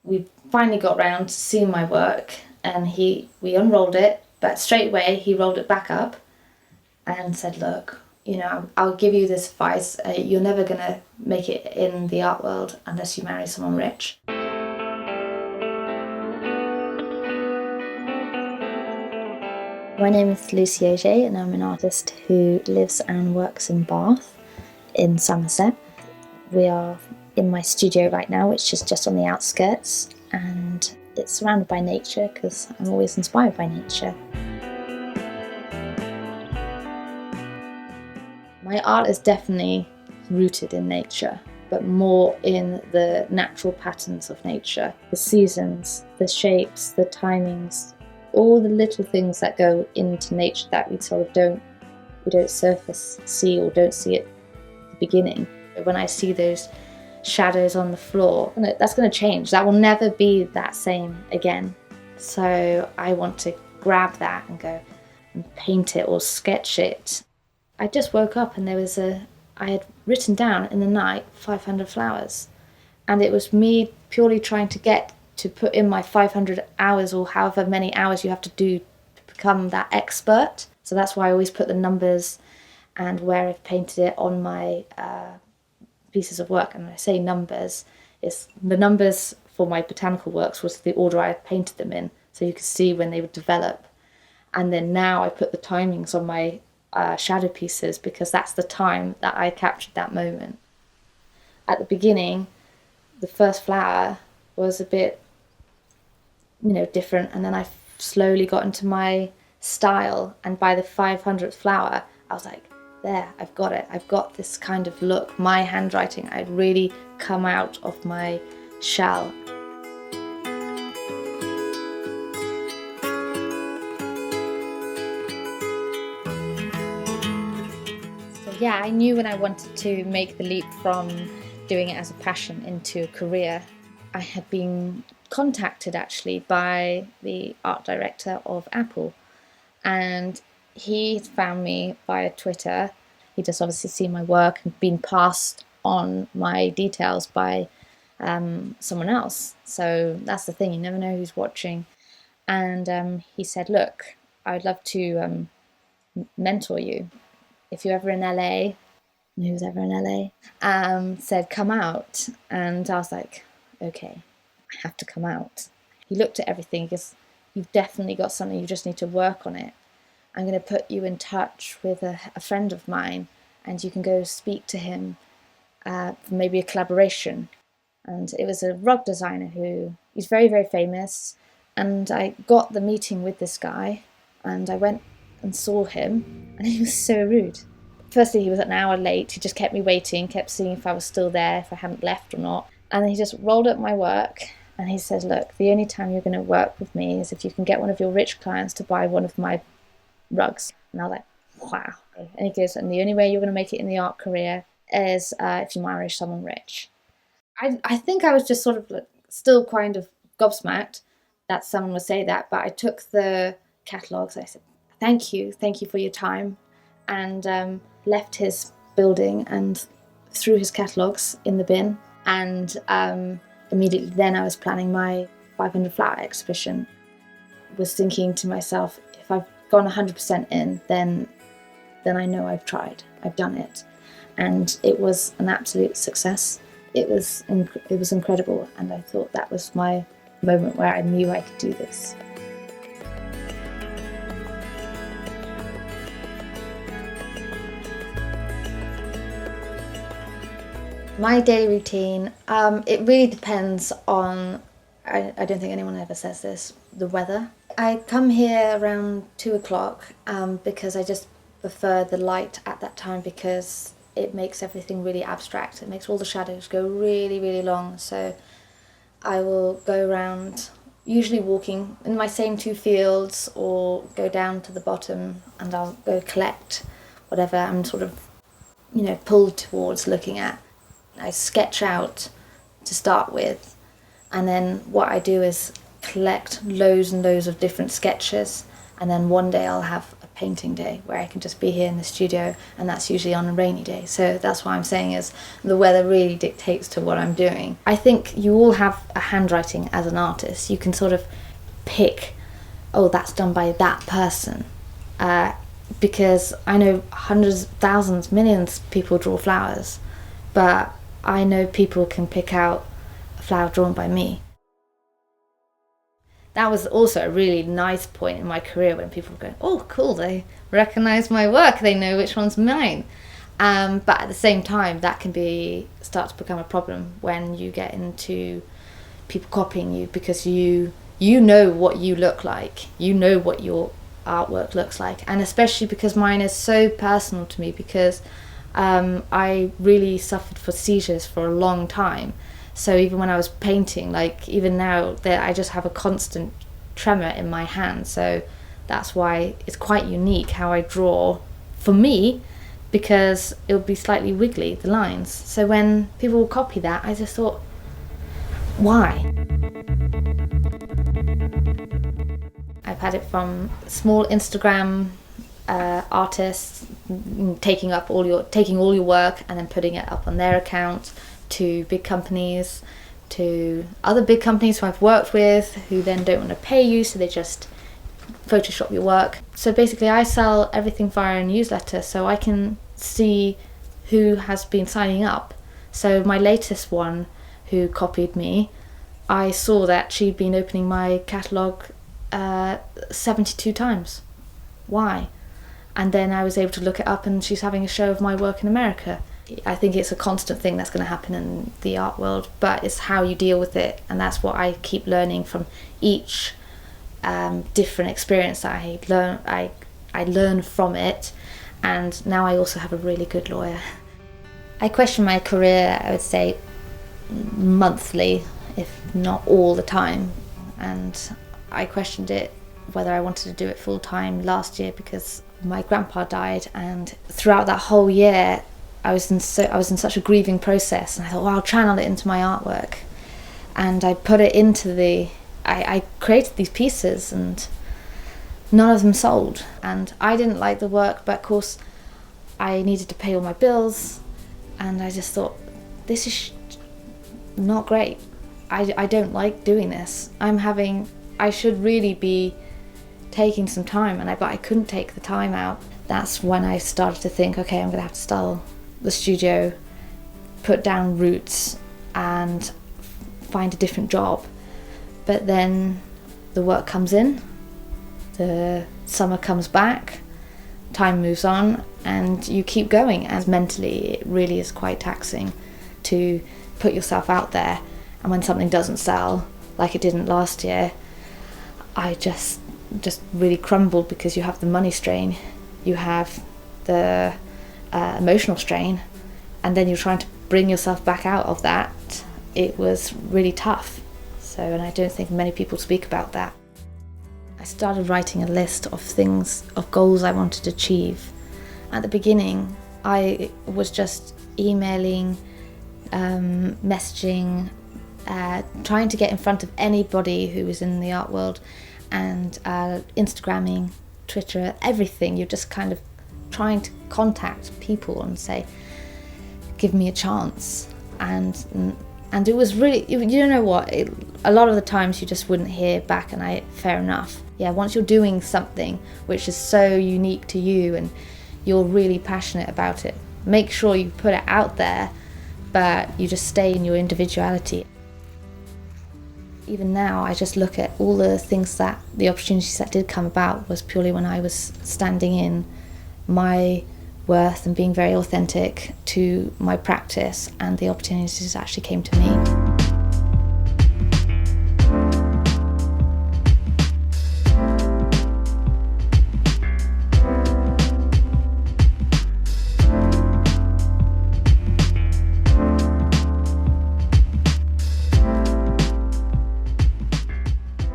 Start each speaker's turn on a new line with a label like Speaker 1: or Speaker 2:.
Speaker 1: We finally got round to seeing my work, and we unrolled it, but straight away he rolled it back up and said, look, I'll give you this advice. You're never going to make it in the art world unless you marry someone rich. My name is Lucy Augé, and I'm an artist who lives and works in Bath in Somerset. We are in my studio right now, which is just on the outskirts, and it's surrounded by nature because I'm always inspired by nature. My art is definitely rooted in nature, but more in the natural patterns of nature. The seasons, the shapes, the timings, all the little things that go into nature that we sort of don't surface see or don't see at the beginning. When I see those shadows on the floor, that's going to change. That will never be that same again. So I want to grab that and go and paint it or sketch it. I just woke up and I had written down in the night 500 flowers, and it was me purely trying to put in my 500 hours or however many hours you have to do to become that expert. So that's why I always put the numbers and where I've painted it on my pieces of work. And when I say numbers, it's the numbers for my botanical works was the order I had painted them in, so you could see when they would develop. And then now I put the timings on my shadow pieces because that's the time that I captured that moment. At the beginning, the first flower was a bit, different, and then I slowly got into my style, and by the 500th flower, I was like, there, I've got it. I've got this kind of look. My handwriting, I'd really come out of my shell. Yeah, I knew when I wanted to make the leap from doing it as a passion into a career. I had been contacted actually by the art director of Apple, and he found me via Twitter. He just obviously seen my work and been passed on my details by someone else. So that's the thing, you never know who's watching. And he said, look, I'd love to mentor you. If you're ever in LA, who's ever in LA, said come out. And I was like, okay, I have to come out. He looked at everything. He goes, you've definitely got something, you just need to work on it. I'm going to put you in touch with a friend of mine, and you can go speak to him for maybe a collaboration. And it was a rug designer he's very, very famous. And I got the meeting with this guy, and I went and saw him, and he was so rude. Firstly, he was an hour late. He just kept me waiting, kept seeing if I was still there, if I hadn't left or not. And then he just rolled up my work, and he said, look, the only time you're going to work with me is if you can get one of your rich clients to buy one of my rugs. And I was like, wow. And he goes, and the only way you're going to make it in the art career is if you marry someone rich. I think I was just sort of still kind of gobsmacked that someone would say that, but I took the catalogues. I said, thank you for your time, and left his building and threw his catalogues in the bin. And immediately then I was planning my 500 flower exhibition. Was thinking to myself, if I've gone 100% in, then I know I've tried, I've done it. And it was an absolute success. It was incredible, and I thought that was my moment where I knew I could do this. My daily routine, it really depends on, I don't think anyone ever says this, the weather. I come here around 2 o'clock because I just prefer the light at that time because it makes everything really abstract. It makes all the shadows go really, really long. So I will go around, usually walking in my same 2 fields, or go down to the bottom and I'll go collect whatever I'm sort of, pulled towards looking at. I sketch out to start with, and then what I do is collect loads and loads of different sketches, and then one day I'll have a painting day where I can just be here in the studio, and that's usually on a rainy day. So that's what I'm saying is the weather really dictates to what I'm doing. I think you all have a handwriting as an artist. You can sort of pick, oh, that's done by that person. Because I know hundreds, thousands, millions of people draw flowers, but I know people can pick out a flower drawn by me. That was also a really nice point in my career when people go, oh, cool, they recognise my work, they know which one's mine. But at the same time, that can start to become a problem when you get into people copying you, because you know what you look like, you know what your artwork looks like, and especially because mine is so personal to me, because I really suffered for seizures for a long time. So even when I was painting, like even now, I just have a constant tremor in my hand. So that's why it's quite unique how I draw for me, because it would be slightly wiggly, the lines. So when people will copy that, I just thought, why? I've had it from small Instagram artists taking all your work and then putting it up on their account, to big companies, to other big companies who I've worked with who then don't want to pay you, so they just Photoshop your work. So basically I sell everything via a newsletter, so I can see who has been signing up. So my latest one who copied me, I saw that she'd been opening my catalogue 72 times. Why? And then I was able to look it up, and she's having a show of my work in America. I think it's a constant thing that's going to happen in the art world, but it's how you deal with it, and that's what I keep learning from each different experience that I learn from it. And now I also have a really good lawyer. I question my career, I would say, monthly, if not all the time, and I questioned it whether I wanted to do it full time last year because my grandpa died, and throughout that whole year I was in such a grieving process, and I thought, well, I'll channel it into my artwork, and I put it into I created these pieces, and none of them sold, and I didn't like the work, but of course I needed to pay all my bills, and I just thought, this is not great. I don't like doing this. I should really be taking some time, but I couldn't take the time out. That's when I started to think, okay, I'm gonna have to sell the studio, put down roots and find a different job. But then the work comes in, the summer comes back, time moves on, and you keep going. And mentally it really is quite taxing to put yourself out there, and when something doesn't sell like it didn't last year, I just really crumbled, because you have the money strain, you have the emotional strain, and then you're trying to bring yourself back out of that. It was really tough. So, and I don't think many people speak about that. I started writing a list of goals I wanted to achieve. At the beginning, I was just emailing, messaging, trying to get in front of anybody who was in the art world, and Instagramming, Twitter, everything. You're just kind of trying to contact people and say, give me a chance. And it was really, you know what, a lot of the times you just wouldn't hear back, and fair enough. Yeah, once you're doing something which is so unique to you and you're really passionate about it, make sure you put it out there, but you just stay in your individuality. Even now, I just look at all the things the opportunities that did come about was purely when I was standing in my worth and being very authentic to my practice, and the opportunities actually came to me.